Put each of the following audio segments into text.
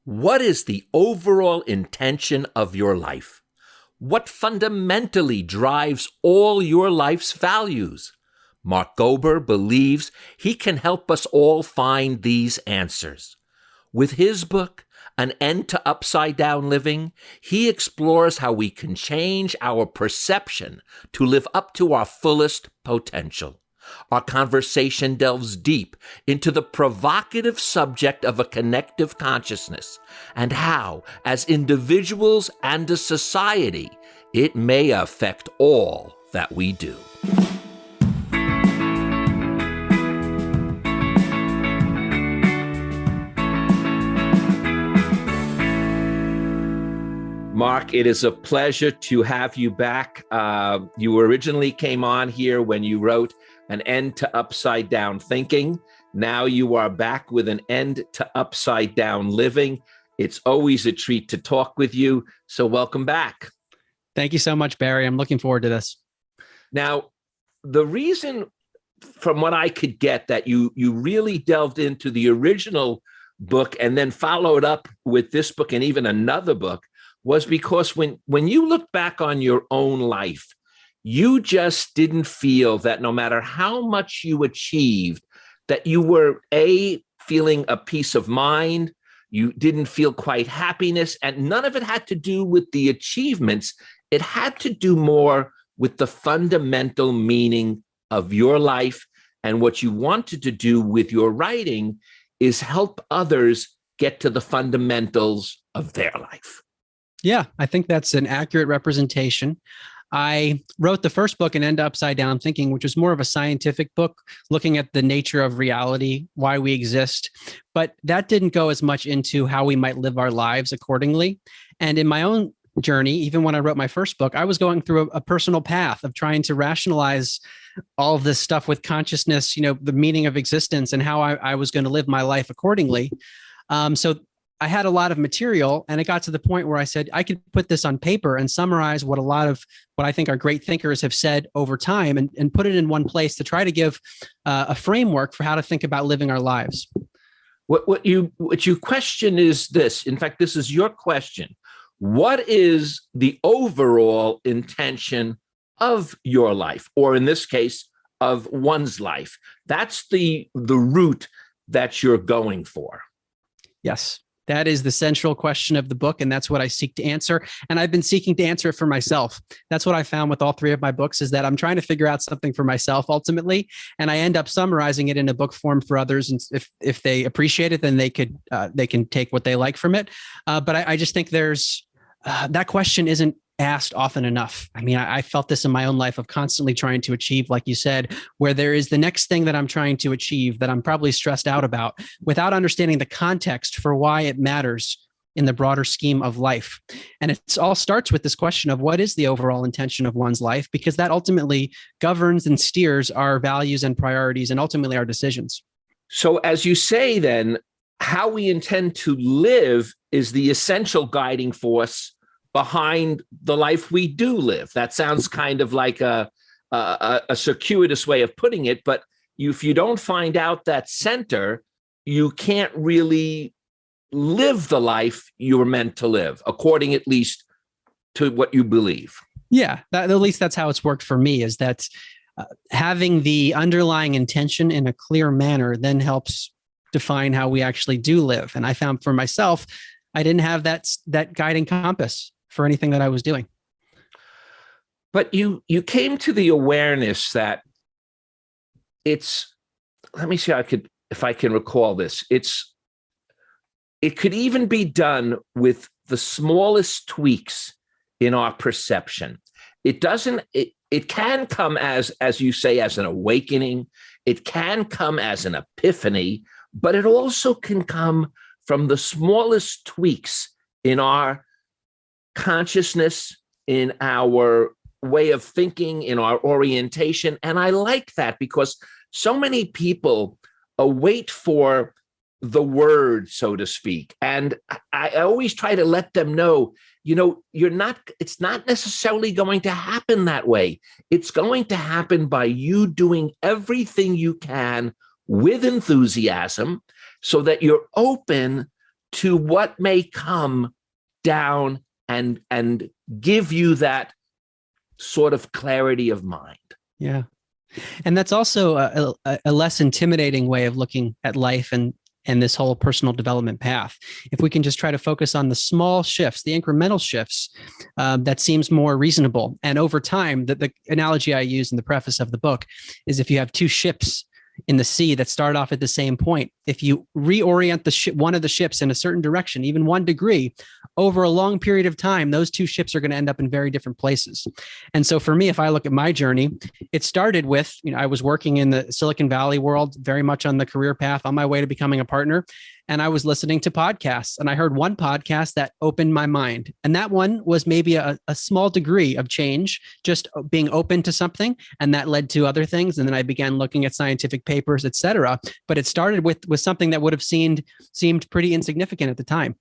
What is the overall intention of your life? What fundamentally drives all your life's values? Mark Gober believes he can help us all find these answers. With his book, An End to Upside Down Living, he explores how we can change our perception to live up to our fullest potential. Our conversation delves deep into the provocative subject of a connective consciousness and how, as individuals and a society, it may affect all that we do. Mark, it is a pleasure to have you back. You originally came on here when you wrote An End to Upside Down Thinking. Now you are back with An End to Upside Down Living. It's always a treat to talk with you. So welcome back. Thank you so much, Barry. I'm looking forward to this. Now, the reason from what I could get that you really delved into the original book and then followed up with this book and even another book was because when you look back on your own life, you just didn't feel that no matter how much you achieved, that you were feeling a peace of mind, you didn't feel quite happiness, and none of it had to do with the achievements. It had to do more with the fundamental meaning of your life, and what you wanted to do with your writing is help others get to the fundamentals of their life. Yeah, I think that's an accurate representation. I wrote the first book, An End to Upside Down Thinking, which was more of a scientific book looking at the nature of reality, why we exist. But that didn't go as much into how we might live our lives accordingly. And in my own journey, even when I wrote my first book, I was going through a personal path of trying to rationalize all of this stuff with consciousness, the meaning of existence and how I was going to live my life accordingly. So I had a lot of material, and it got to the point where I said, I could put this on paper and summarize what a lot of what I think are great thinkers have said over time and put it in one place to try to give a framework for how to think about living our lives. What you question is this. In fact, this is your question. What is the overall intention of your life, or in this case, of one's life? That's the route that you're going for. Yes. That is the central question of the book, and that's what I seek to answer. And I've been seeking to answer it for myself. That's what I found with all three of my books, is that I'm trying to figure out something for myself ultimately, and I end up summarizing it in a book form for others. And if they appreciate it, then they can take what they like from it. But I just think there's that question isn't asked often enough. I mean, I felt this in my own life of constantly trying to achieve, like you said, where there is the next thing that I'm trying to achieve that I'm probably stressed out about without understanding the context for why it matters in the broader scheme of life. And it all starts with this question of what is the overall intention of one's life, because that ultimately governs and steers our values and priorities and ultimately our decisions. So as you say, then, how we intend to live is the essential guiding force behind the life we do live. That sounds kind of like a circuitous way of putting it, but if you don't find out that center, you can't really live the life you were meant to live, according at least to what you believe. Yeah, at least that's how it's worked for me, is that having the underlying intention in a clear manner then helps define how we actually do live. And I found for myself, I didn't have that guiding compass for anything that I was doing. But you came to the awareness that let me see if I can recall this. It could even be done with the smallest tweaks in our perception. It can come as you say, as an awakening. It can come as an epiphany, but it also can come from the smallest tweaks in our consciousness, in our way of thinking, in our orientation. And I like that because so many people wait for the word, so to speak. And I always try to let them know, it's not necessarily going to happen that way. It's going to happen by you doing everything you can with enthusiasm so that you're open to what may come down and give you that sort of clarity of mind. Yeah. And that's also a less intimidating way of looking at life and this whole personal development path. If we can just try to focus on the small shifts, the incremental shifts, that seems more reasonable. And over time, the analogy I use in the preface of the book is if you have two ships in the sea that start off at the same point, if you reorient one of the ships in a certain direction, even 1 degree, over a long period of time, those two ships are going to end up in very different places. And so for me, if I look at my journey, it started with, I was working in the Silicon Valley world, very much on the career path on my way to becoming a partner. And I was listening to podcasts, and I heard one podcast that opened my mind. And that one was maybe a small degree of change, just being open to something. And that led to other things. And then I began looking at scientific papers, et cetera. But it started with something that would have seemed pretty insignificant at the time.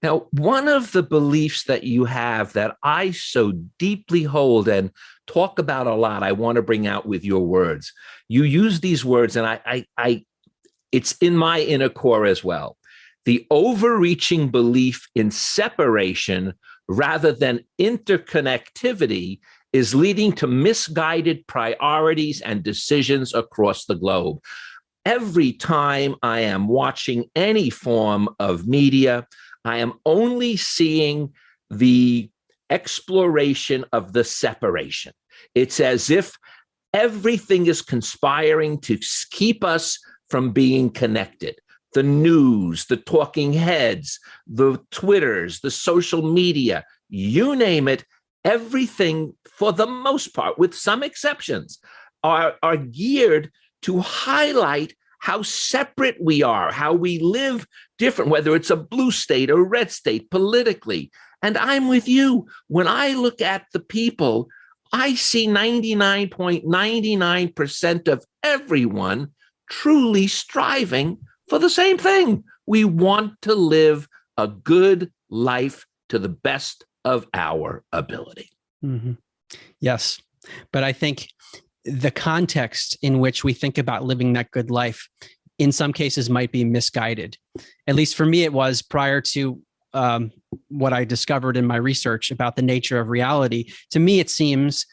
Now, one of the beliefs that you have that I so deeply hold and talk about a lot, I want to bring out with your words. You use these words, and I it's in my inner core as well. The overreaching belief in separation rather than interconnectivity is leading to misguided priorities and decisions across the globe. Every time I am watching any form of media, I am only seeing the exploration of the separation. It's as if everything is conspiring to keep us from being connected. The news, the talking heads, the Twitters, the social media, you name it, everything, for the most part, with some exceptions, are geared to highlight how separate we are, how we live different, whether it's a blue state or red state politically. And I'm with you. When I look at the people, I see 99.99% of everyone truly striving for the same thing. We want to live a good life to the best of our ability. Mm-hmm. Yes. But I think the context in which we think about living that good life in some cases might be misguided. At least for me, it was prior to what I discovered in my research about the nature of reality. To me, it seems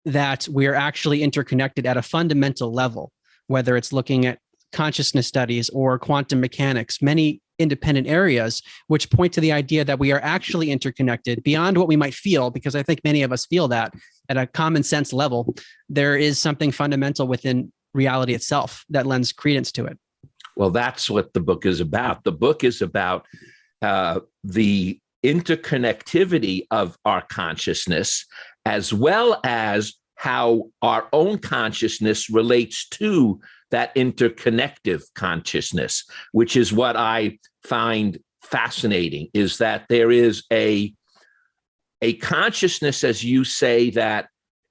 that we are actually interconnected at a fundamental level, whether it's looking at consciousness studies or quantum mechanics, many independent areas, which point to the idea that we are actually interconnected beyond what we might feel, because I think many of us feel that at a common sense level. There is something fundamental within reality itself that lends credence to it. Well, that's what the book is about. The book is about the interconnectivity of our consciousness, as well as how our own consciousness relates to that interconnective consciousness, which is what I find fascinating, is that there is a consciousness, as you say, that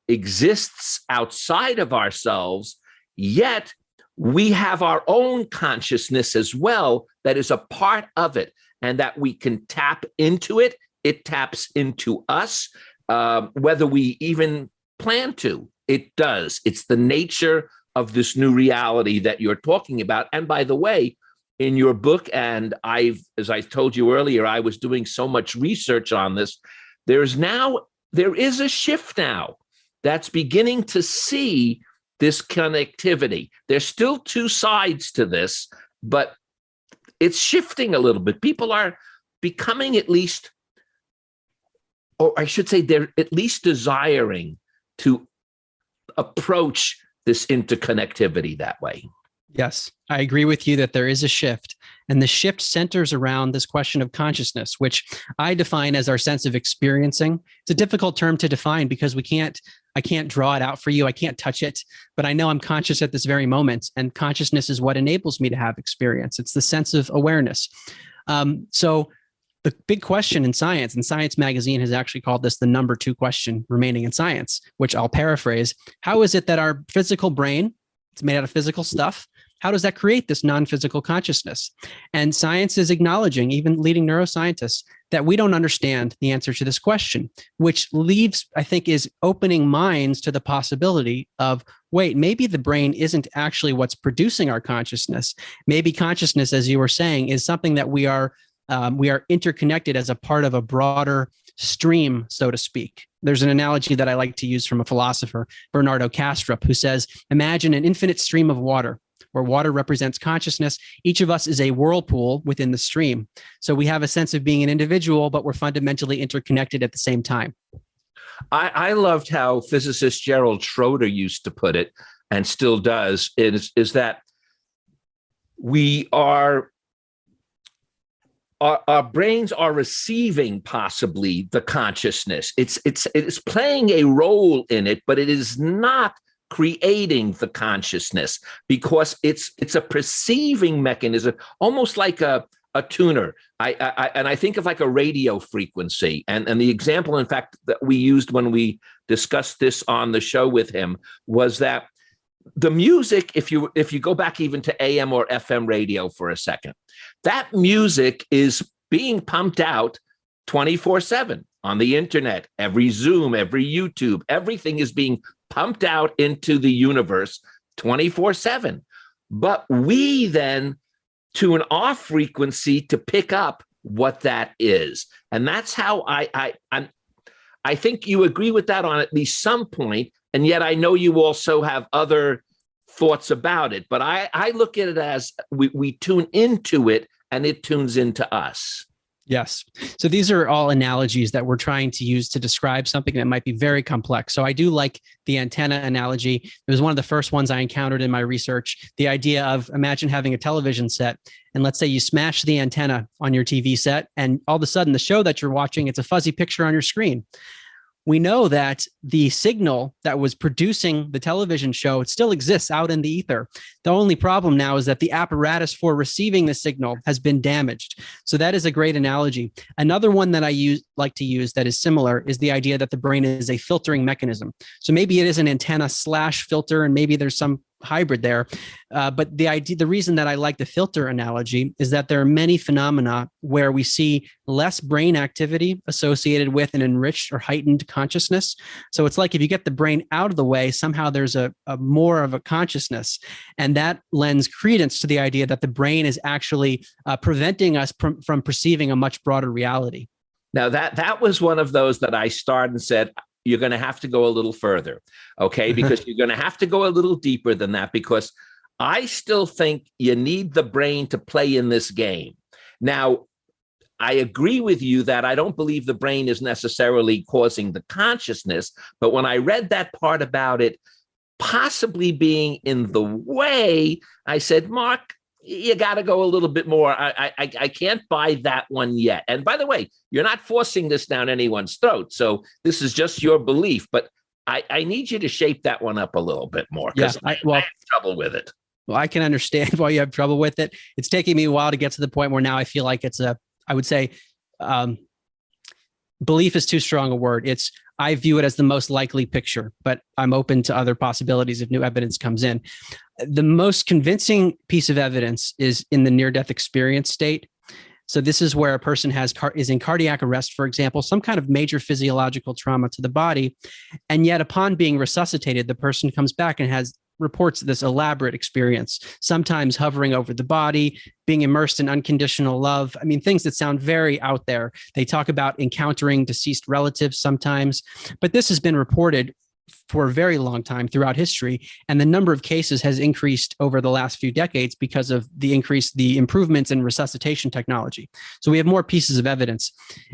exists outside of ourselves, yet we have our own consciousness as well that is a part of it, and that we can tap into it. It taps into us, whether we even plan to. It does. It's the nature of this new reality that you're talking about. And by the way, in your book, and as I told you earlier, I was doing so much research on this, there is a shift now that's beginning to see this connectivity. There's still two sides to this, but it's shifting a little bit. People are becoming at least, or I should say, they're at least desiring to approach this interconnectivity that way. Yes, I agree with you that there is a shift, and the shift centers around this question of consciousness, which I define as our sense of experiencing. It's a difficult term to define because I can't draw it out for you. I can't touch it, but I know I'm conscious at this very moment, and consciousness is what enables me to have experience. It's the sense of awareness. So the big question in science, and Science Magazine has actually called this the number 2 question remaining in science, which I'll paraphrase. How is it that our physical brain, it's made out of physical stuff, How does that create this non-physical consciousness? And science is acknowledging, even leading neuroscientists, that we don't understand the answer to this question, which leaves, I think, is opening minds to the possibility of, wait, maybe the brain isn't actually what's producing our consciousness. Maybe consciousness, as you were saying, is something that we are interconnected as a part of a broader stream, so to speak. There's an analogy that I like to use from a philosopher, Bernardo Kastrup, who says, imagine an infinite stream of water, where water represents consciousness. Each of us is a whirlpool within the stream. So we have a sense of being an individual, but we're fundamentally interconnected at the same time. I loved how physicist Gerald Schroeder used to put it, and still does, is that we are, our brains are receiving possibly the consciousness. It's playing a role in it, but it is not creating the consciousness, because it's a perceiving mechanism, almost like a tuner. I think of like a radio frequency, and the example, in fact, that we used when we discussed this on the show with him was that the music, if you go back even to AM or FM radio for a second, that music is being pumped out 24/7 on the internet. Every Zoom, every YouTube, everything is being pumped out into the universe 24/7. But we then tune our frequency to pick up what that is. And that's how I think you agree with that on at least some point. And yet I know you also have other thoughts about it. But I look at it as we tune into it and it tunes into us. Yes. So these are all analogies that we're trying to use to describe something that might be very complex. So I do like the antenna analogy. It was one of the first ones I encountered in my research. The idea of, imagine having a television set, and let's say you smash the antenna on your TV set, and all of a sudden the show that you're watching, it's a fuzzy picture on your screen. We know that the signal that was producing the television show, it still exists out in the ether. The only problem now is that the apparatus for receiving the signal has been damaged. So that is a great analogy. Another one that I like to use that is similar is the idea that the brain is a filtering mechanism. So maybe it is an antenna / filter, and maybe there's some hybrid there. But the reason that I like the filter analogy is that there are many phenomena where we see less brain activity associated with an enriched or heightened consciousness. So it's like if you get the brain out of the way, somehow there's a more of a consciousness. And that lends credence to the idea that the brain is actually preventing us from perceiving a much broader reality. Now, that was one of those that I started and said, you're going to have to go a little further, okay? Because you're going to have to go a little deeper than that, because I still think you need the brain to play in this game. Now, I agree with you that I don't believe the brain is necessarily causing the consciousness, but when I read that part about it possibly being in the way, I said, Mark, you got to go a little bit more. I can't buy that one yet. And by the way, you're not forcing this down anyone's throat. So this is just your belief, but I need you to shape that one up a little bit more, because I have trouble with it. Well, I can understand why you have trouble with it. It's taking me a while to get to the point where now I feel like it's I would say, belief is too strong a word. I view it as the most likely picture, but I'm open to other possibilities if new evidence comes in. The most convincing piece of evidence is in the near-death experience state. So this is where a person is in cardiac arrest, for example, some kind of major physiological trauma to the body. And yet upon being resuscitated, the person comes back and reports this elaborate experience, sometimes hovering over the body, being immersed in unconditional love. I mean, things that sound very out there. They talk about encountering deceased relatives sometimes, but this has been reported for a very long time throughout history. And the number of cases has increased over the last few decades because of the improvements in resuscitation technology. So we have more pieces of evidence.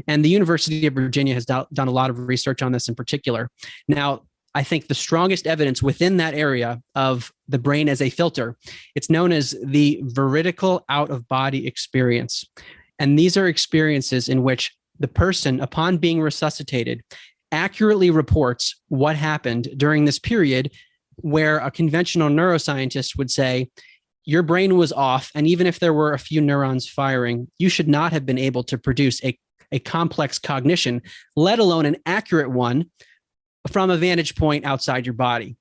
And the University of Virginia has done a lot of research on this in particular. Now, I think the strongest evidence within that area of the brain as a filter, it's known as the veridical out-of-body experience. And these are experiences in which the person, upon being resuscitated, accurately reports what happened during this period, where a conventional neuroscientist would say, your brain was off, and even if there were a few neurons firing, you should not have been able to produce a complex cognition, let alone an accurate one, from a vantage point outside your body.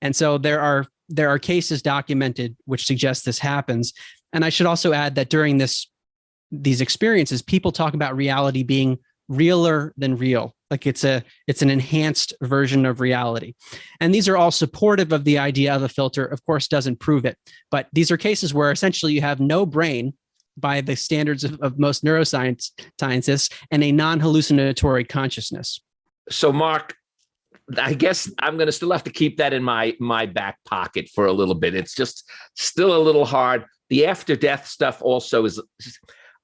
And so there are there are cases documented which suggest this happens. And I should also add that during these experiences, people talk about reality being realer than real. Like it's an enhanced version of reality. And these are all supportive of the idea of a filter. Of course, doesn't prove it. But these are cases where essentially you have no brain by the standards of most neuroscientists and a non-hallucinatory consciousness. So, Mark, I guess I'm going to still have to keep that in my back pocket for a little bit. It's just still a little hard. The after death stuff also is.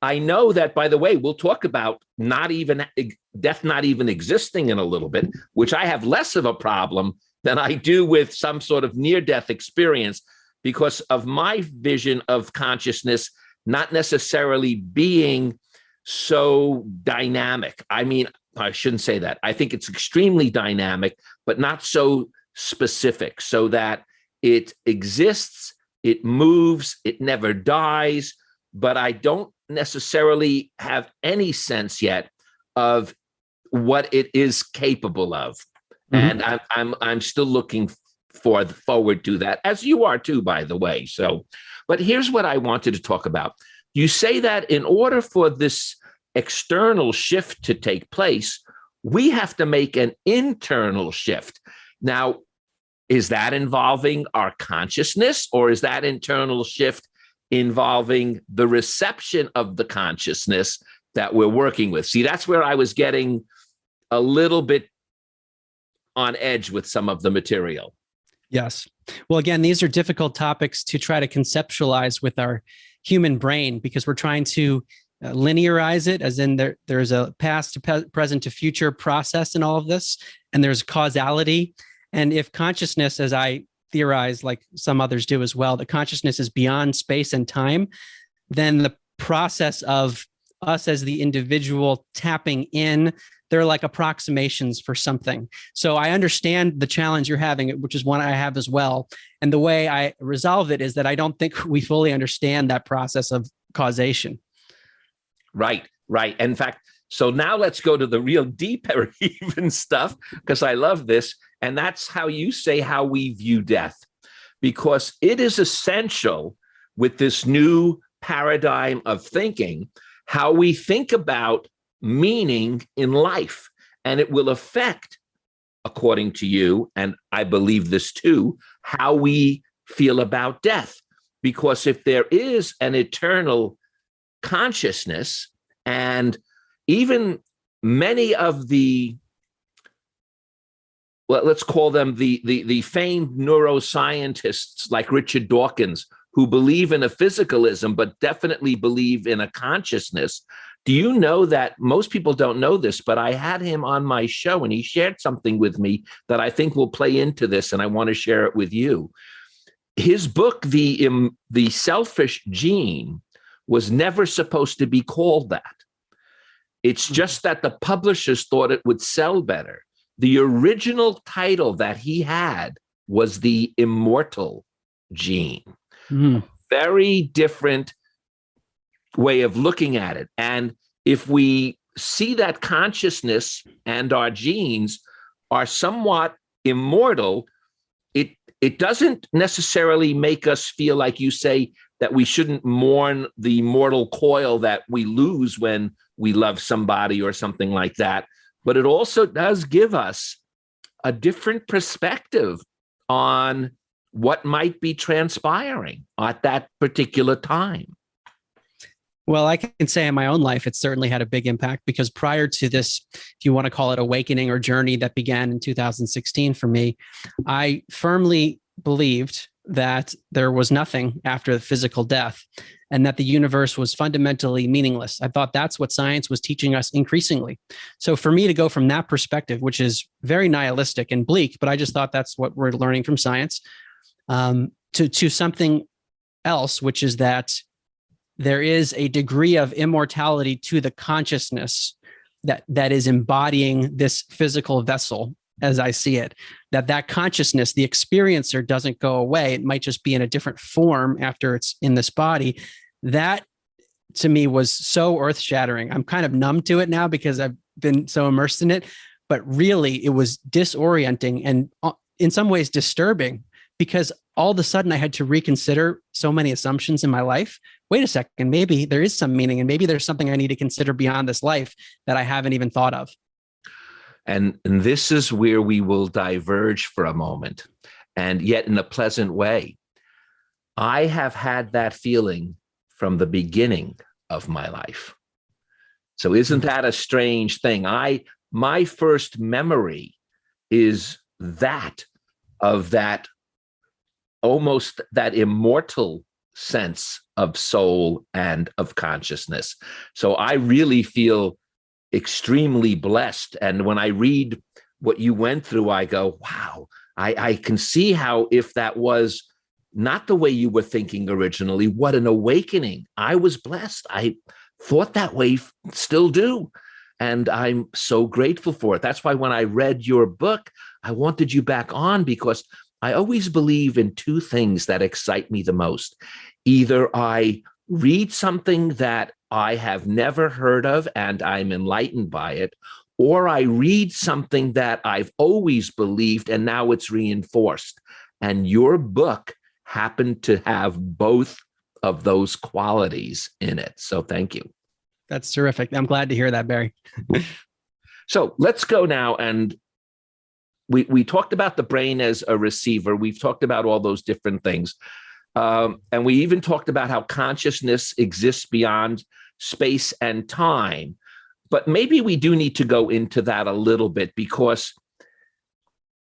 I know that, by the way, we'll talk about death not even existing in a little bit, which I have less of a problem than I do with some sort of near-death experience because of my vision of consciousness not necessarily being so dynamic. I mean, I shouldn't say that. I think it's extremely dynamic, but not so specific, so that it exists, it moves, it never dies, but I don't necessarily have any sense yet of what it is capable of. Mm-hmm. And I'm still looking forward to that, as you are too, by the way. So, but here's what I wanted to talk about. You say that in order for this external shift to take place, we have to make an internal shift. Now, is that involving our consciousness, or is that internal shift involving the reception of the consciousness that we're working with? See, that's where I was getting a little bit on edge with some of the material. Yes. Well, again, these are difficult topics to try to conceptualize with our human brain because we're trying to linearize it, as in there's a past to present to future process in all of this, and there's causality. And if consciousness, as I theorize, like some others do as well, that consciousness is beyond space and time, then the process of us as the individual tapping in, they're like approximations for something. So I understand the challenge you're having, which is one I have as well. And the way I resolve it is that I don't think we fully understand that process of causation. Right. In fact, so now let's go to the real deeper even stuff, because I love this. And that's how you say how we view death, because it is essential with this new paradigm of thinking, how we think about meaning in life. And it will affect, according to you, and I believe this too, how we feel about death. Because if there is an eternal consciousness, and even many of the, well, let's call them the famed neuroscientists like Richard Dawkins, who believe in a physicalism, but definitely believe in a consciousness. Do you know that most people don't know this, but I had him on my show and he shared something with me that I think will play into this, and I want to share it with you. His book, The Selfish Gene, was never supposed to be called that. It's just that the publishers thought it would sell better. The original title that he had was The Immortal Gene. Very different way of looking at it. And if we see that consciousness and our genes are somewhat immortal, it doesn't necessarily make us feel, like you say, that we shouldn't mourn the mortal coil that we lose when we love somebody or something like that. But it also does give us a different perspective on what might be transpiring at that particular time. Well, I can say in my own life, it certainly had a big impact, because prior to this, if you want to call it awakening or journey that began in 2016 for me, I firmly believed that there was nothing after physical death and that the universe was fundamentally meaningless. I thought that's what science was teaching us increasingly. So for me to go from that perspective, which is very nihilistic and bleak, but I just thought that's what we're learning from science, to something else, which is that there is a degree of immortality to the consciousness that is embodying this physical vessel, as I see it, that consciousness, the experiencer, doesn't go away. It might just be in a different form after it's in this body. That, to me, was so earth-shattering. I'm kind of numb to it now because I've been so immersed in it, but really it was disorienting and in some ways disturbing, because all of a sudden I had to reconsider so many assumptions in my life. Wait a second, maybe there is some meaning, and maybe there's something I need to consider beyond this life that I haven't even thought of. And this is where we will diverge for a moment, and yet in a pleasant way. I have had that feeling from the beginning of my life. So isn't that a strange thing? My first memory is that of that almost that immortal sense of soul and of consciousness. So I really feel extremely blessed. And when I read what you went through, I go, wow, I can see how if that was not the way you were thinking originally, what an awakening. I was blessed. I thought that way, still do. And I'm so grateful for it. That's why when I read your book, I wanted you back on, because I always believe in two things that excite me the most. Either I read something that I have never heard of and I'm enlightened by it, or I read something that I've always believed and now it's reinforced. And your book happened to have both of those qualities in it. So thank you. That's terrific. I'm glad to hear that, Barry. So let's go now. And we talked about the brain as a receiver. We've talked about all those different things. And we even talked about how consciousness exists beyond space and time. But maybe we do need to go into that a little bit, because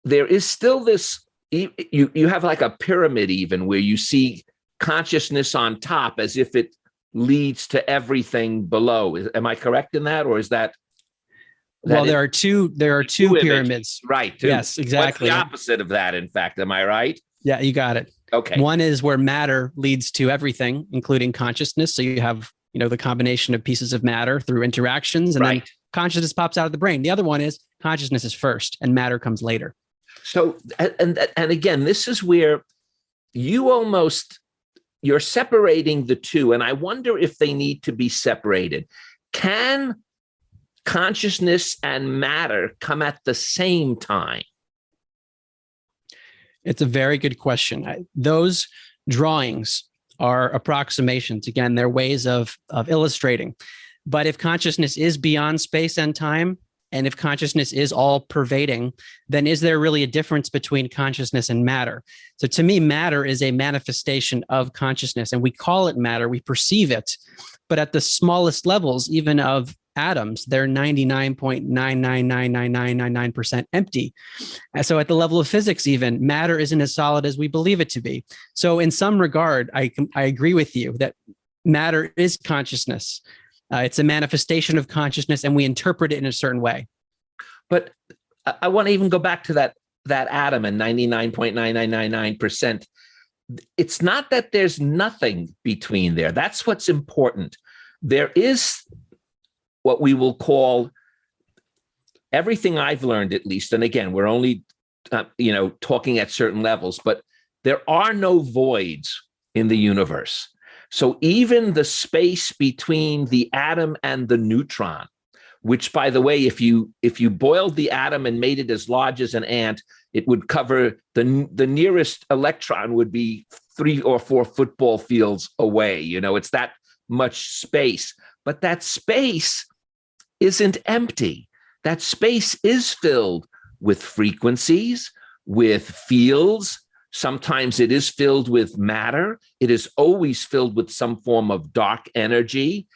there is still this, you have like a pyramid even, where you see consciousness on top as if it leads to everything below. Am I correct in that? Or is that? Well, there are two pyramids. Right. Yes, exactly. What's the opposite of that, in fact? Am I right? Yeah, you got it. Okay. One is where matter leads to everything, including consciousness. So you have, the combination of pieces of matter through interactions, and then consciousness pops out of the brain. The other one is consciousness is first and matter comes later. So, and again, this is where you're separating the two. And I wonder if they need to be separated. Can consciousness and matter come at the same time? It's a very good question. Those drawings are approximations. Again, they're ways of illustrating. But if consciousness is beyond space and time, and if consciousness is all pervading, then is there really a difference between consciousness and matter? So to me, matter is a manifestation of consciousness, and we call it matter, we perceive it. But at the smallest levels, even of atoms, they're 99.9999999% empty. And so at the level of physics, even, matter isn't as solid as we believe it to be. So in some regard, I agree with you that matter is consciousness. It's a manifestation of consciousness, and we interpret it in a certain way. But I want to even go back to that atom and 99.9999%. It's not that there's nothing between there. That's what's important. There is what we will call, everything I've learned, at least, and again, we're only talking at certain levels, but there are no voids in the universe. So even the space between the atom and the neutron, which, by the way, if you boiled the atom and made it as large as an ant, it would cover the nearest electron would be 3 or 4 football fields away. It's that much space. But that space isn't empty. That space is filled with frequencies, with fields. Sometimes it is filled with matter. It is always filled with some form of dark energy.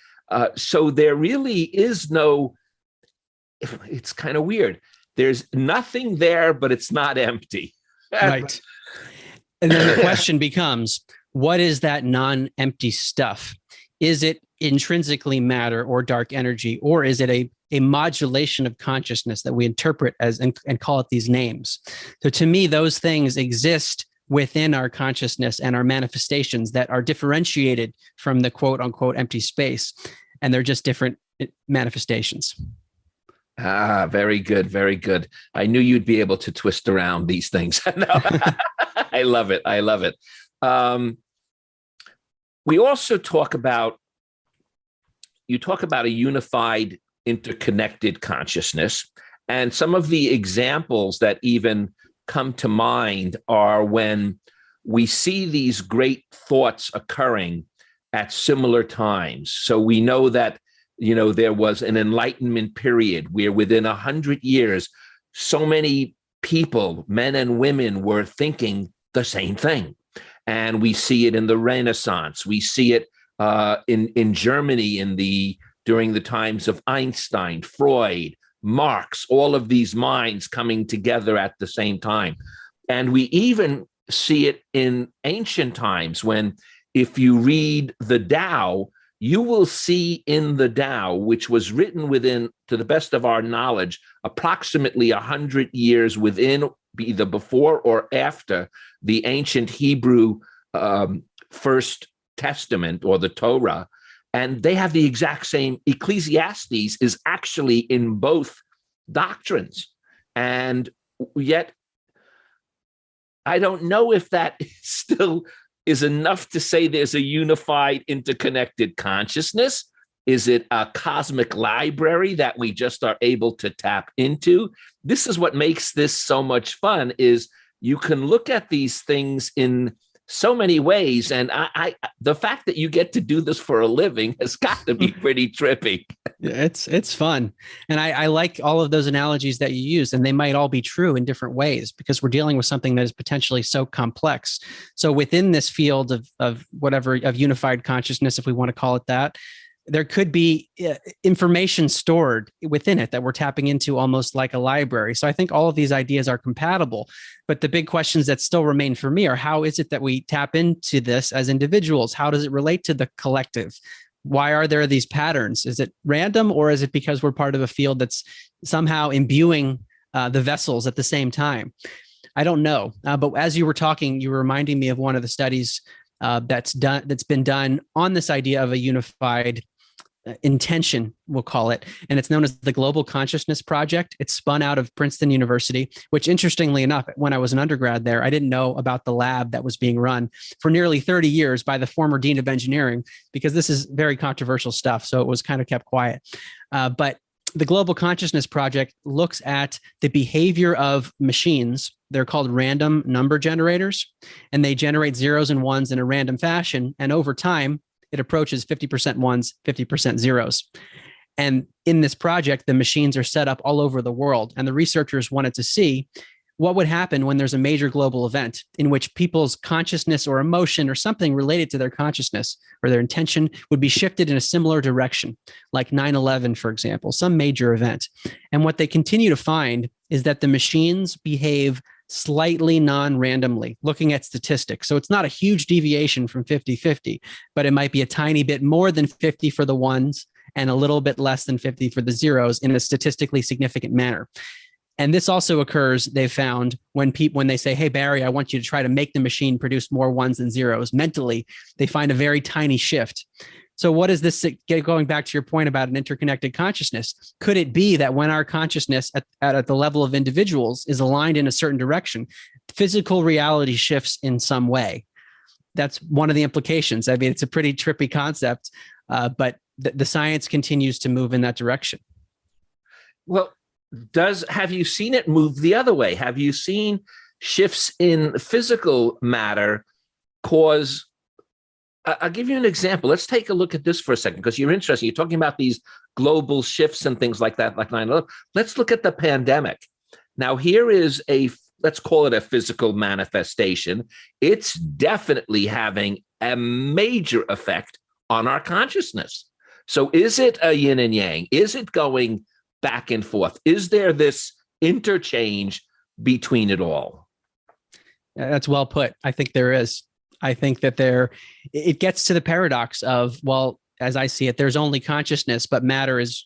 So there really is no, it's kind of weird. There's nothing there, but it's not empty. Right. And then the question becomes, what is that non-empty stuff? Is it intrinsically matter or dark energy, or is it a modulation of consciousness that we interpret as and call it these names? So to me, those things exist within our consciousness and our manifestations that are differentiated from the quote unquote empty space. And they're just different manifestations. Ah, very good. Very good. I knew you'd be able to twist around these things. I love it. I love it. We also talk about, you talk about a unified, interconnected consciousness. And some of the examples that even come to mind are when we see these great thoughts occurring at similar times. So we know that, there was an Enlightenment period where within 100 years, so many people, men and women, were thinking the same thing. And we see it in the Renaissance. We see it in Germany during the times of Einstein, Freud, Marx, all of these minds coming together at the same time. And we even see it in ancient times when, if you read the Tao, you will see in the Tao, which was written within, to the best of our knowledge, approximately 100 years within, either before or after the ancient Hebrew First Testament or the Torah, and they have the exact same. Ecclesiastes is actually in both doctrines, and yet I don't know if that still is enough to say there's a unified, interconnected consciousness. Is it a cosmic library that we just are able to tap into? This is what makes this so much fun, is you can look at these things in so many ways. And the fact that you get to do this for a living has got to be pretty trippy. It's fun. And I like all of those analogies that you use, and they might all be true in different ways because we're dealing with something that is potentially so complex. So within this field of unified consciousness, if we want to call it that, there could be information stored within it that we're tapping into almost like a library. So I think all of these ideas are compatible. But the big questions that still remain for me are, how is it that we tap into this as individuals? How does it relate to the collective? Why are there these patterns? Is it random, or is it because we're part of a field that's somehow imbuing the vessels at the same time? I don't know. But as you were talking, you were reminding me of one of the studies that's been done on this idea of a unified intention, we'll call it. And it's known as the Global Consciousness Project. It's spun out of Princeton University, which, interestingly enough, when I was an undergrad there, I didn't know about the lab that was being run for nearly 30 years by the former dean of engineering, because this is very controversial stuff. So it was kind of kept quiet. But the Global Consciousness Project looks at the behavior of machines. They're called random number generators, and they generate zeros and ones in a random fashion. And over time, it approaches 50% ones, 50% zeros. And in this project, the machines are set up all over the world. And the researchers wanted to see what would happen when there's a major global event in which people's consciousness or emotion or something related to their consciousness or their intention would be shifted in a similar direction, like 9/11, for example, some major event. And what they continue to find is that the machines behave slightly non-randomly, looking at statistics. So it's not a huge deviation from 50-50, but it might be a tiny bit more than 50 for the ones and a little bit less than 50 for the zeros in a statistically significant manner. And this also occurs, they've found, when they say, hey, Barry, I want you to try to make the machine produce more ones than zeros. Mentally, they find a very tiny shift. So what is this, going back to your point about an interconnected consciousness? Could it be that when our consciousness at the level of individuals is aligned in a certain direction, physical reality shifts in some way? That's one of the implications. I mean, it's a pretty trippy concept, but the science continues to move in that direction. Well, have you seen it move the other way? Have you seen shifts in physical matter cause? I'll give you an example. Let's take a look at this for a second, because you're interested. You're talking about these global shifts and things like that, like 9/11. Let's look at the pandemic. Now, here is let's call it a physical manifestation. It's definitely having a major effect on our consciousness. So is it a yin and yang? Is it going back and forth? Is there this interchange between it all? That's well put. I think there is. I think that it gets to the paradox of, well, as I see it, there's only consciousness, but matter is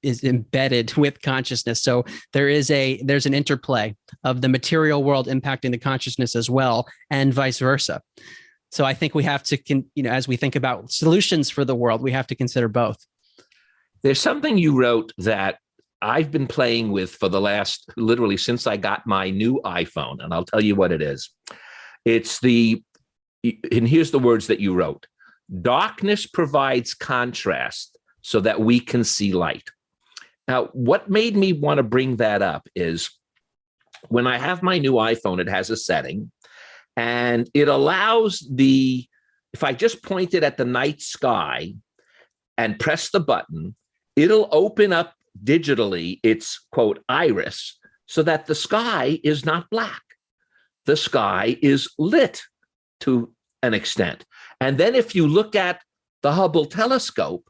embedded with consciousness. So there's an interplay of the material world impacting the consciousness as well, and vice versa. So I think we have to, as we think about solutions for the world, we have to consider both. There's something you wrote that I've been playing with for the last, literally since I got my new iPhone, and I'll tell you what it is. And here's the words that you wrote: darkness provides contrast so that we can see light. Now, what made me want to bring that up is when I have my new iPhone, it has a setting, And it allows if I just point it at the night sky and press the button, it'll open up digitally its, quote, iris, so that the sky is not black. The sky is lit to an extent. And then if you look at the Hubble telescope,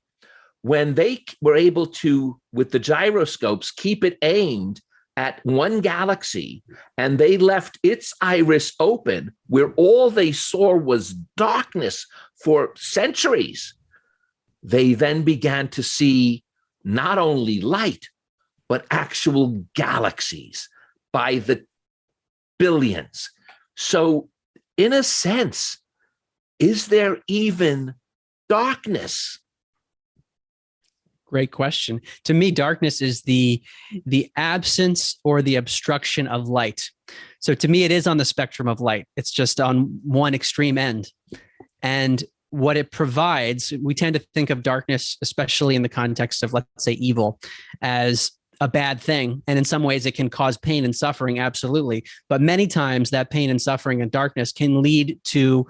when they were able to, with the gyroscopes, keep it aimed at one galaxy, and they left its iris open, where all they saw was darkness for centuries, they then began to see not only light, but actual galaxies by the billions. So, in a sense, is there even darkness? Great question. To me, darkness is the absence or the obstruction of light. So to me, it is on the spectrum of light. It's just on one extreme end. And what it provides, we tend to think of darkness, especially in the context of, let's say, evil, as a bad thing. And in some ways, it can cause pain and suffering, absolutely. But many times that pain and suffering and darkness can lead to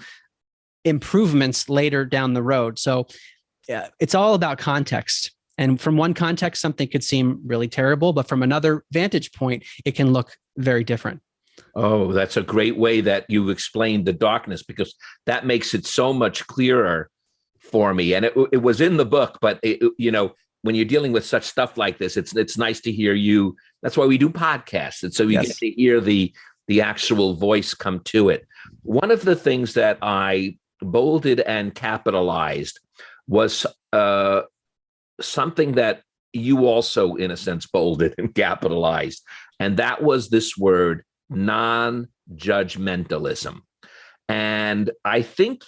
improvements later down the road. So it's all about context. And from one context, something could seem really terrible, but from another vantage point, it can look very different. Oh, that's a great way that you explained the darkness, because that makes it so much clearer for me. And it was in the book, but when you're dealing with such stuff like this, it's nice to hear you. That's why we do podcasts. And so you get to hear the actual voice come to it. One of the things that I bolded and capitalized was something that you also, in a sense, bolded and capitalized. And that was this word, non-judgmentalism. And I think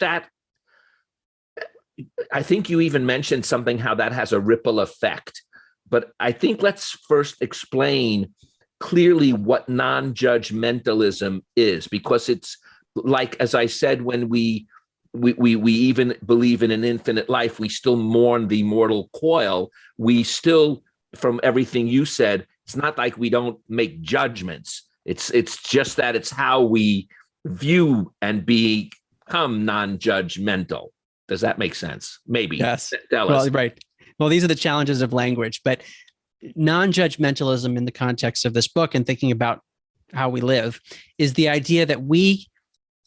you even mentioned something, how that has a ripple effect. But I think let's first explain clearly what non-judgmentalism is, because it's like, as I said, when we even believe in an infinite life, we still mourn the mortal coil. We still, from everything you said, it's not like we don't make judgments. It's just that it's how we view and become non-judgmental. Does that make sense? Maybe. Yes. Tell us. Right. Well, these are the challenges of language, but non-judgmentalism in the context of this book and thinking about how we live is the idea that we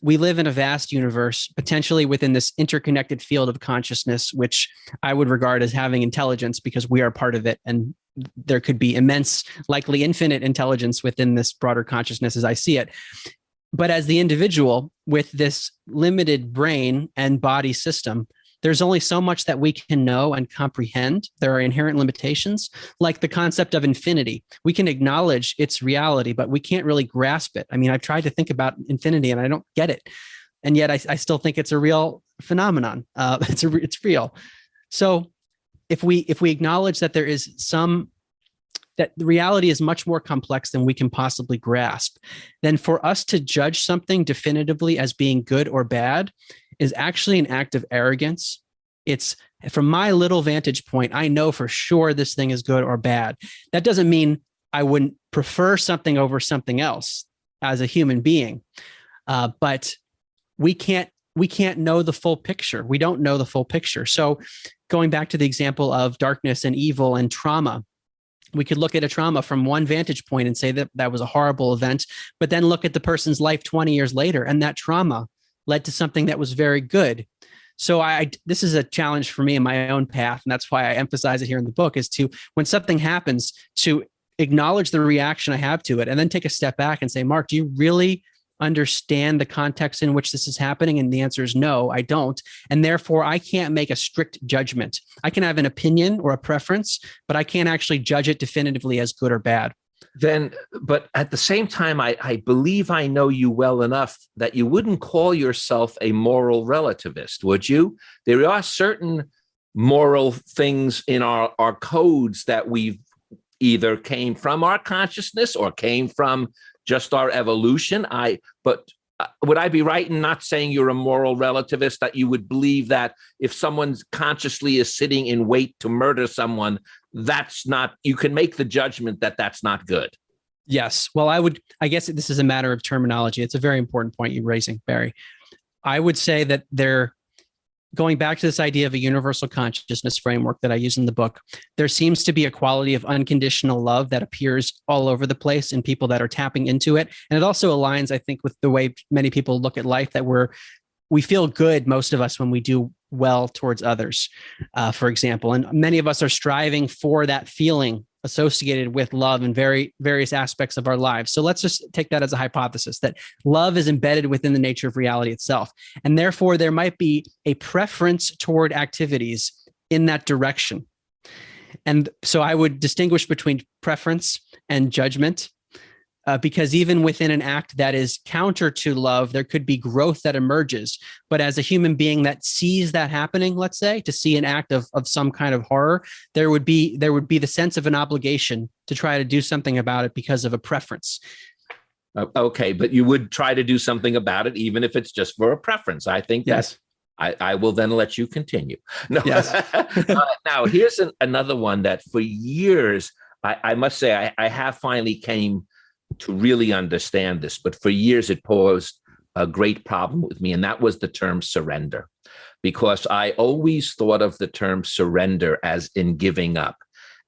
live in a vast universe, potentially within this interconnected field of consciousness, which I would regard as having intelligence because we are part of it. And there could be immense, likely infinite intelligence within this broader consciousness as I see it. But as the individual with this limited brain and body system, there's only so much that we can know and comprehend. There are inherent limitations, like the concept of infinity. We can acknowledge its reality, but we can't really grasp it. I mean, I've tried to think about infinity and I don't get it. And yet I still think it's a real phenomenon. It's real. So if we acknowledge that there is that the reality is much more complex than we can possibly grasp, then for us to judge something definitively as being good or bad is actually an act of arrogance. It's, from my little vantage point, I know for sure this thing is good or bad. That doesn't mean I wouldn't prefer something over something else as a human being. But we can't know the full picture. We don't know the full picture. So going back to the example of darkness and evil and trauma, we could look at a trauma from one vantage point and say that that was a horrible event, but then look at the person's life 20 years later, and that trauma led to something that was very good. So this is a challenge for me in my own path. And that's why I emphasize it here in the book, is to, when something happens, to acknowledge the reaction I have to it and then take a step back and say, Mark, do you really understand the context in which this is happening? And the answer is no, I don't. And therefore I can't make a strict judgment. I can have an opinion or a preference, but I can't actually judge it definitively as good or bad. Then, but at the same time, I believe I know you well enough that you wouldn't call yourself a moral relativist, would you? There are certain moral things in our codes that we've either came from our consciousness or came from just our evolution. But would I be right in not saying you're a moral relativist, that you would believe that if someone consciously is sitting in wait to murder someone, that's not, you can make the judgment that that's not good? Yes. Well, I guess this is a matter of terminology. It's a very important point you're raising, Barry. I would say that going back to this idea of a universal consciousness framework that I use in the book, there seems to be a quality of unconditional love that appears all over the place in people that are tapping into it. And it also aligns, I think, with the way many people look at life, that we feel good, most of us, when we do well towards others, for example. And many of us are striving for that feeling associated with love in various aspects of our lives. So let's just take that as a hypothesis, that love is embedded within the nature of reality itself. And therefore, there might be a preference toward activities in that direction. And so I would distinguish between preference and judgment. Because even within an act that is counter to love, there could be growth that emerges. But as a human being that sees that happening, let's say, to see an act of some kind of horror, there would be the sense of an obligation to try to do something about it because of a preference. Okay, but you would try to do something about it, even if it's just for a preference. I think yes. I will then let you continue. No. Yes. Now, here's another one that for years, I must say, I have finally came to really understand this, but for years it posed a great problem with me, and that was the term surrender, because I always thought of the term surrender as in giving up.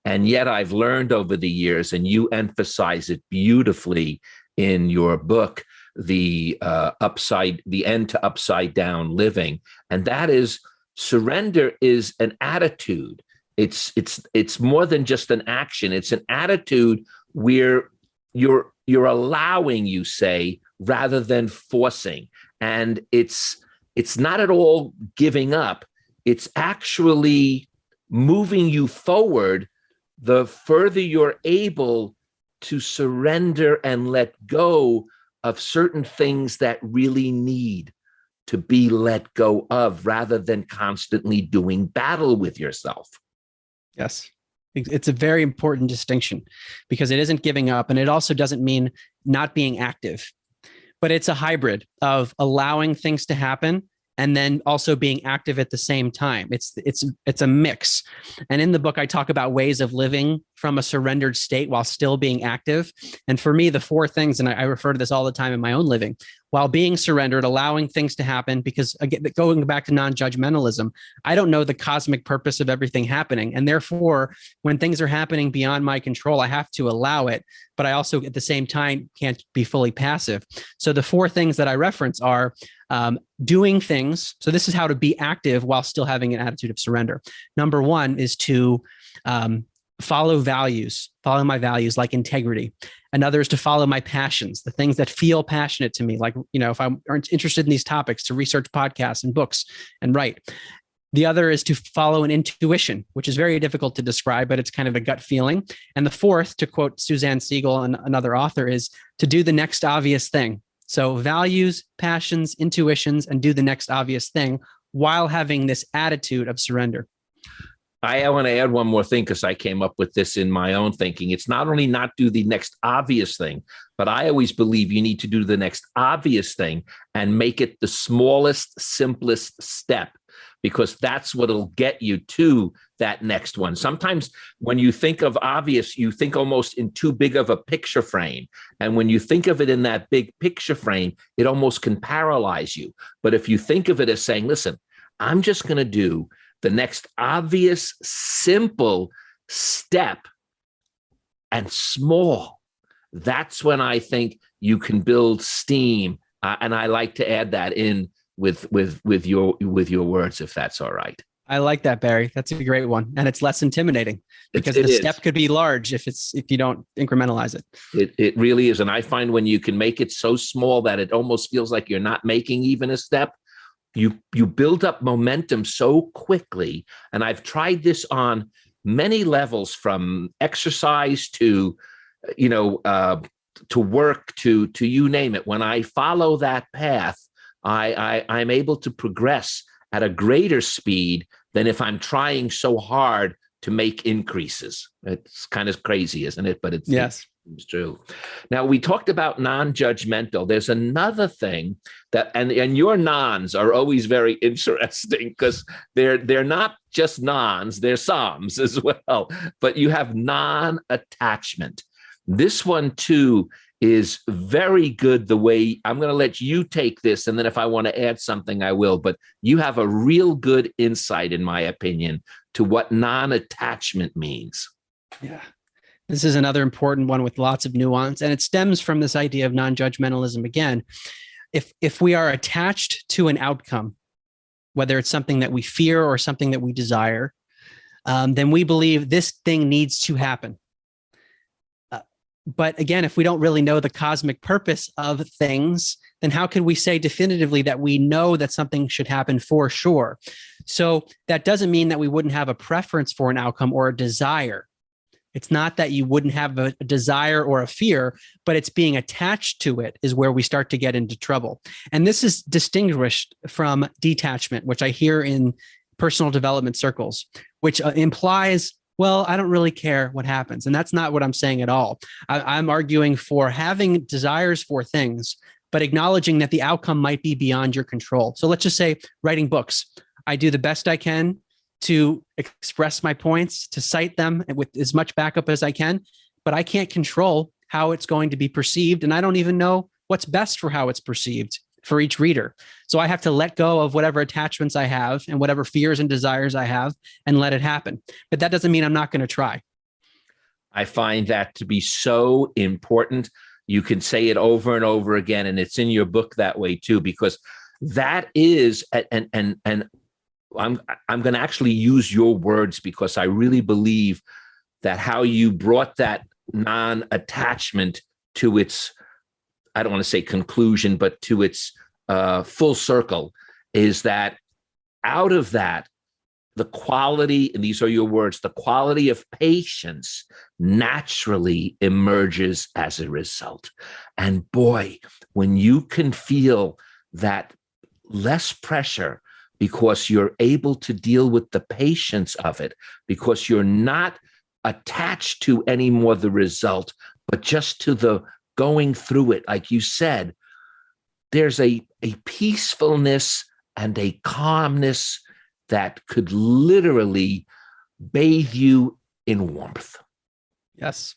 And yet I've learned over the years, and you emphasize it beautifully in your book, the end to upside down living. And that is, surrender is an attitude. It's more than just an action. It's an attitude where you're allowing, you say, rather than forcing. And it's not at all giving up. It's actually moving you forward the further you're able to surrender and let go of certain things that really need to be let go of, rather than constantly doing battle with yourself. Yes. It's a very important distinction, because it isn't giving up, and it also doesn't mean not being active, but it's a hybrid of allowing things to happen and then also being active at the same time. It's a mix. And in the book, I talk about ways of living from a surrendered state while still being active. And for me, the four things, and I refer to this all the time in my own living, while being surrendered, allowing things to happen, because again, going back to non-judgmentalism, I don't know the cosmic purpose of everything happening. And therefore, when things are happening beyond my control, I have to allow it, but I also at the same time can't be fully passive. So the four things that I reference are doing things. So this is how to be active while still having an attitude of surrender. Number one is to follow my values, like integrity. Another is to follow my passions, the things that feel passionate to me. Like, if I'm interested in these topics, to research podcasts and books and write. The other is to follow an intuition, which is very difficult to describe, but it's kind of a gut feeling. And the fourth, to quote Suzanne Siegel, another author, is to do the next obvious thing. So values, passions, intuitions, and do the next obvious thing while having this attitude of surrender. I want to add one more thing, because I came up with this in my own thinking. It's not only not do the next obvious thing, but I always believe you need to do the next obvious thing and make it the smallest, simplest step, because that's what'll get you to that next one. Sometimes when you think of obvious, you think almost in too big of a picture frame. And when you think of it in that big picture frame, it almost can paralyze you. But if you think of it as saying, listen, I'm just going to do the next obvious, simple step, and small, that's when I think you can build steam. And I like to add that in with your words, if that's all right. I like that, Barry. That's a great one. And it's less intimidating, because the step could be large if you don't incrementalize it. It really is. And I find when you can make it so small that it almost feels like you're not making even a step, you build up momentum so quickly. And I've tried this on many levels, from exercise to, to work, to you name it. When I follow that path, I'm able to progress at a greater speed than if I'm trying so hard to make increases. It's kind of crazy, isn't it? But yes. It's true. Now, we talked about non-judgmental. There's another thing that, and your nons are always very interesting, because they're not just nons, they're psalms as well. But you have non-attachment. This one too is very good. The way I'm going to let you take this, and then if I want to add something, I will. But you have a real good insight, in my opinion, to what non-attachment means. Yeah. This is another important one with lots of nuance, and it stems from this idea of non-judgmentalism again. If we are attached to an outcome, whether it's something that we fear or something that we desire, then we believe this thing needs to happen. But again, if we don't really know the cosmic purpose of things, then how can we say definitively that we know that something should happen for sure? So that doesn't mean that we wouldn't have a preference for an outcome or a desire. It's not that you wouldn't have a desire or a fear, but it's being attached to it is where we start to get into trouble. And this is distinguished from detachment, which I hear in personal development circles, which implies, well, I don't really care what happens. And that's not what I'm saying at all. I'm arguing for having desires for things, but acknowledging that the outcome might be beyond your control. So let's just say writing books. I do the best I can to express my points, to cite them with as much backup as I can, but I can't control how it's going to be perceived. And I don't even know what's best for how it's perceived for each reader. So I have to let go of whatever attachments I have and whatever fears and desires I have and let it happen. But that doesn't mean I'm not going to try. I find that to be so important. You can say it over and over again, and it's in your book that way too, because that is, and I'm going to actually use your words, because I really believe that how you brought that non-attachment to its, I don't want to say conclusion, but to its full circle, is that out of that, the quality, and these are your words, the quality of patience naturally emerges as a result. And boy, when you can feel that less pressure, because you're able to deal with the patience of it, because you're not attached to any more the result, but just to the going through it, like you said, there's a peacefulness and a calmness that could literally bathe you in warmth. Yes.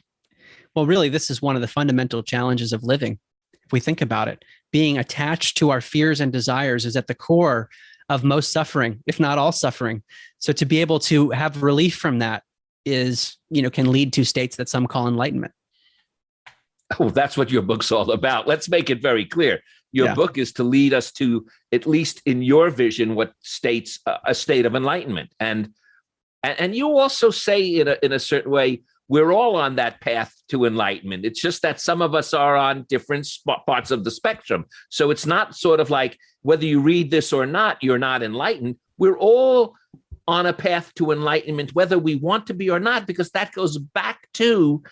Well, really, this is one of the fundamental challenges of living. If we think about it, being attached to our fears and desires is at the core of most suffering, if not all suffering. So to be able to have relief from that is, can lead to states that some call enlightenment. Oh, that's what your book's all about. Let's make it very clear. Your book is to lead us to, at least in your vision, what states a state of enlightenment. And you also say in a certain way, we're all on that path to enlightenment. It's just that some of us are on different parts of the spectrum. So it's not sort of like whether you read this or not, you're not enlightened. We're all on a path to enlightenment, whether we want to be or not, because that goes back to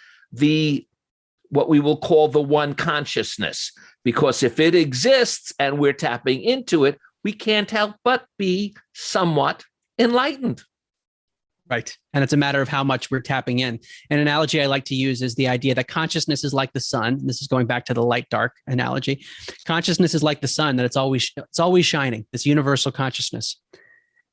what we will call the one consciousness. Because if it exists and we're tapping into it, we can't help but be somewhat enlightened. Right. And it's a matter of how much we're tapping in. An analogy I like to use is the idea that consciousness is like the sun. This is going back to the light dark analogy. Consciousness is like the sun, that it's always shining, this universal consciousness.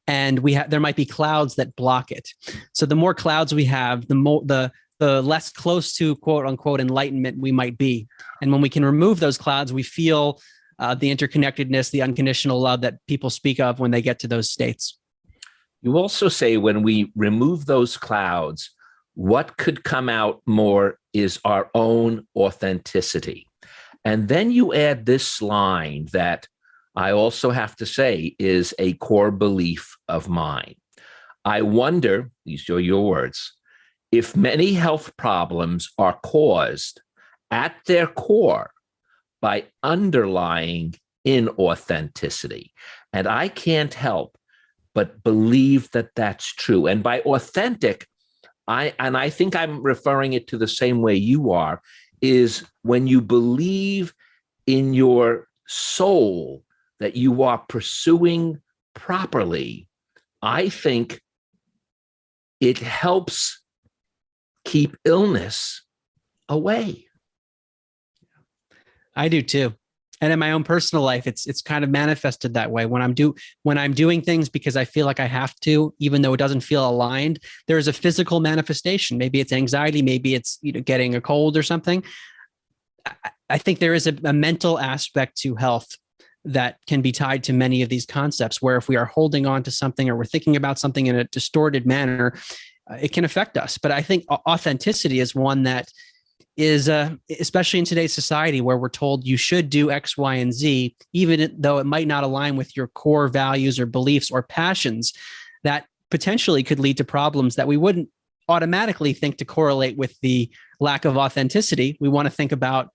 And there might be clouds that block it. So the more clouds we have, the less close to quote unquote enlightenment we might be. And when we can remove those clouds, we feel the interconnectedness, the unconditional love that people speak of when they get to those states. You also say when we remove those clouds, what could come out more is our own authenticity. And then you add this line that I also have to say is a core belief of mine. I wonder, these are your words, if many health problems are caused at their core by underlying inauthenticity. And I can't help but believe that that's true. And by authentic, I think I'm referring it to the same way you are, is when you believe in your soul that you are pursuing properly, I think it helps keep illness away. I do too. And in my own personal life, it's kind of manifested that way. When I'm doing things because I feel like I have to, even though it doesn't feel aligned, there is a physical manifestation. Maybe it's anxiety, maybe it's getting a cold or something. I think there is a mental aspect to health that can be tied to many of these concepts, where if we are holding on to something or we're thinking about something in a distorted manner, it can affect us. But I think authenticity is one that is, especially in today's society where we're told you should do X, Y, and Z, even though it might not align with your core values or beliefs or passions, that potentially could lead to problems that we wouldn't automatically think to correlate with the lack of authenticity. We want to think about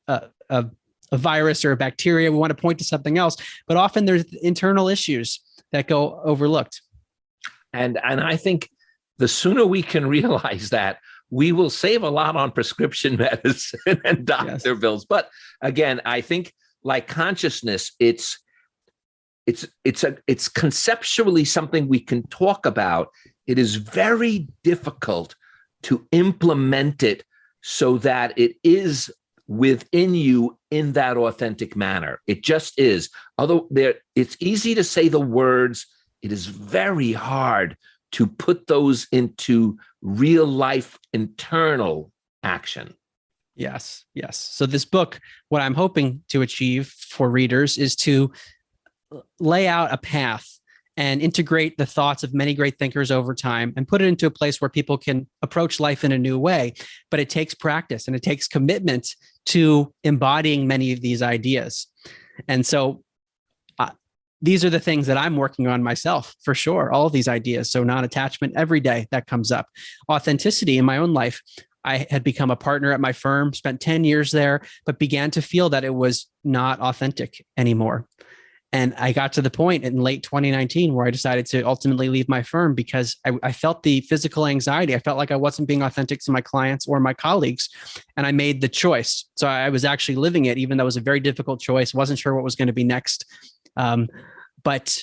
a virus or a bacteria. We want to point to something else, but often there's internal issues that go overlooked. And I think the sooner we can realize that, we will save a lot on prescription medicine and doctor bills. But again, I think like consciousness, it's conceptually something we can talk about. It is very difficult to implement it so that it is within you in that authentic manner. It just is. Although it's easy to say the words, it is very hard to put those into real life internal action. Yes. So this book, what I'm hoping to achieve for readers is to lay out a path and integrate the thoughts of many great thinkers over time and put it into a place where people can approach life in a new way. But it takes practice and it takes commitment to embodying many of these ideas. And so these are the things that I'm working on myself, for sure. All of these ideas. So non-attachment, every day that comes up. Authenticity in my own life. I had become a partner at my firm, spent 10 years there, but began to feel that it was not authentic anymore. And I got to the point in late 2019 where I decided to ultimately leave my firm because I felt the physical anxiety. I felt like I wasn't being authentic to my clients or my colleagues. And I made the choice. So I was actually living it, even though it was a very difficult choice. Wasn't sure what was going to be next. But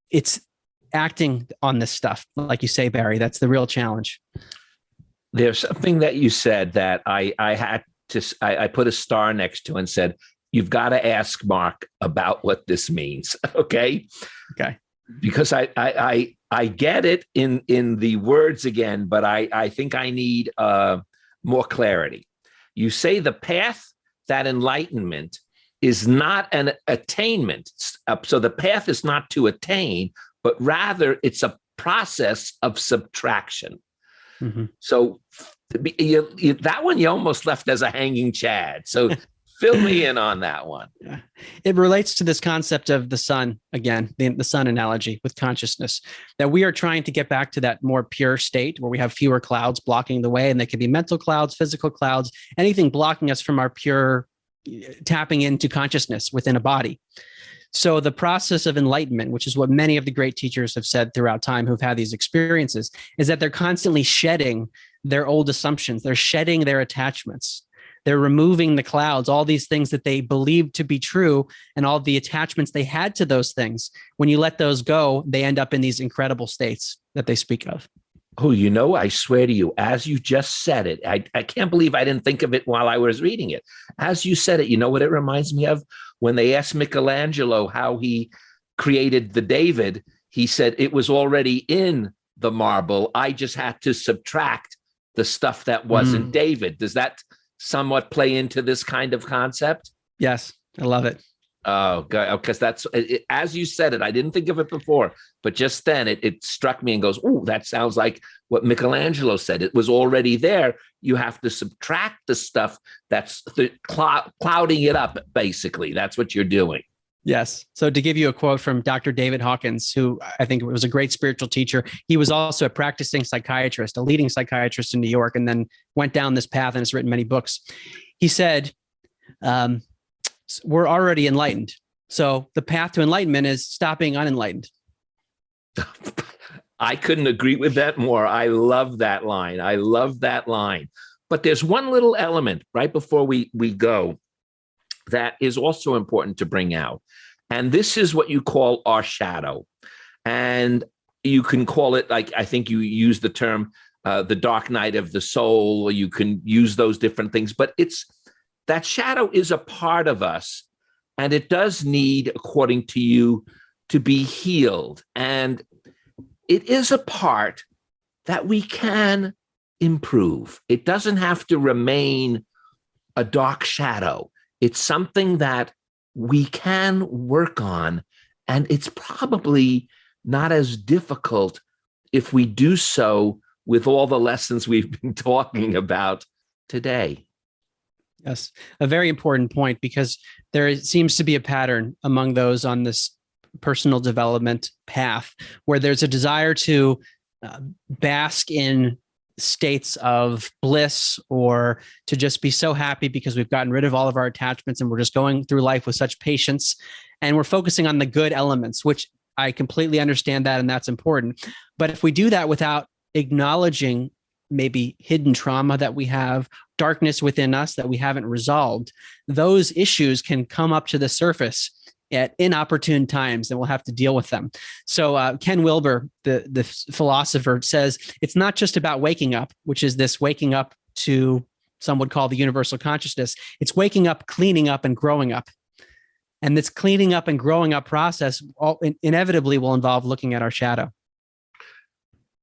it's acting on this stuff. Like you say, Barry, that's the real challenge. There's something that you said that I put a star next to and said, you've got to ask Mark about what this means. Okay. Because I get it in the words again, but I think I need more clarity. You say the path, that enlightenment, is not an attainment. So the path is not to attain, but rather it's a process of subtraction. Mm-hmm. So that one you almost left as a hanging chad. So fill me in on that one. Yeah. It relates to this concept of the sun, again, the sun analogy with consciousness, that we are trying to get back to that more pure state where we have fewer clouds blocking the way, and they can be mental clouds, physical clouds, anything blocking us from our pure tapping into consciousness within a body. So the process of enlightenment, which is what many of the great teachers have said throughout time who've had these experiences, is that they're constantly shedding their old assumptions. They're shedding their attachments. They're removing the clouds, all these things that they believed to be true and all the attachments they had to those things. When you let those go, they end up in these incredible states that they speak of. Oh, I swear to you, as you just said it, I can't believe I didn't think of it while I was reading it. As you said it, you know what it reminds me of? When they asked Michelangelo how he created the David, he said it was already in the marble. I just had to subtract the stuff that wasn't David. Does that somewhat play into this kind of concept? Yes, I love it. Oh, God, because that's, as you said it, I didn't think of it before, but just then it struck me and goes, oh, that sounds like what Michelangelo said. It was already there. You have to subtract the stuff that's clouding it up, basically. That's what you're doing. Yes. So to give you a quote from Dr. David Hawkins, who I think was a great spiritual teacher, he was also a practicing psychiatrist, a leading psychiatrist in New York, and then went down this path and has written many books. He said, we're already enlightened. So the path to enlightenment is stop being unenlightened. I couldn't agree with that more. I love that line. But there's one little element right before we go that is also important to bring out. And this is what you call our shadow. And you can call it, like, I think you use the term, the dark night of the soul, or you can use those different things, but it's that shadow is a part of us, and it does need, according to you, to be healed. And it is a part that we can improve. It doesn't have to remain a dark shadow. It's something that we can work on, and it's probably not as difficult if we do so with all the lessons we've been talking about today. Yes, a very important point, because there seems to be a pattern among those on this personal development path where there's a desire to bask in states of bliss, or to just be so happy because we've gotten rid of all of our attachments and we're just going through life with such patience, and we're focusing on the good elements, which I completely understand that, and that's important. But if we do that without acknowledging maybe hidden trauma that we have, darkness within us that we haven't resolved, those issues can come up to the surface at inopportune times, and we'll have to deal with them. So Ken Wilber, the philosopher, says it's not just about waking up, which is this waking up to some would call the universal consciousness. It's waking up, cleaning up, and growing up. And this cleaning up and growing up process inevitably will involve looking at our shadow.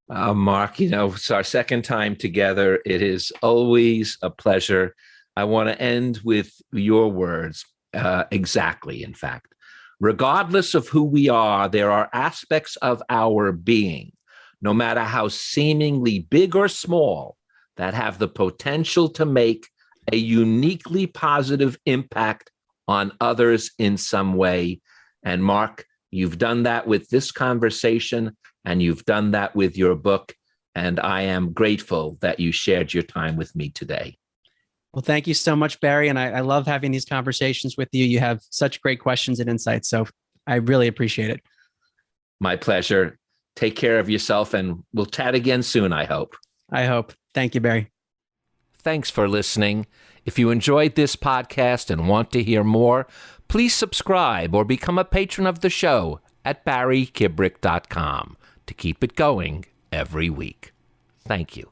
Mark, it's our second time together. It is always a pleasure. I want to end with your words. Exactly, in fact. Regardless of who we are, there are aspects of our being, no matter how seemingly big or small, that have the potential to make a uniquely positive impact on others in some way. And Mark, you've done that with this conversation, and you've done that with your book. And I am grateful that you shared your time with me today. Well, thank you so much, Barry. And I love having these conversations with you. You have such great questions and insights. So I really appreciate it. My pleasure. Take care of yourself, and we'll chat again soon, I hope. I hope. Thank you, Barry. Thanks for listening. If you enjoyed this podcast and want to hear more, please subscribe or become a patron of the show at barrykibrick.com to keep it going every week. Thank you.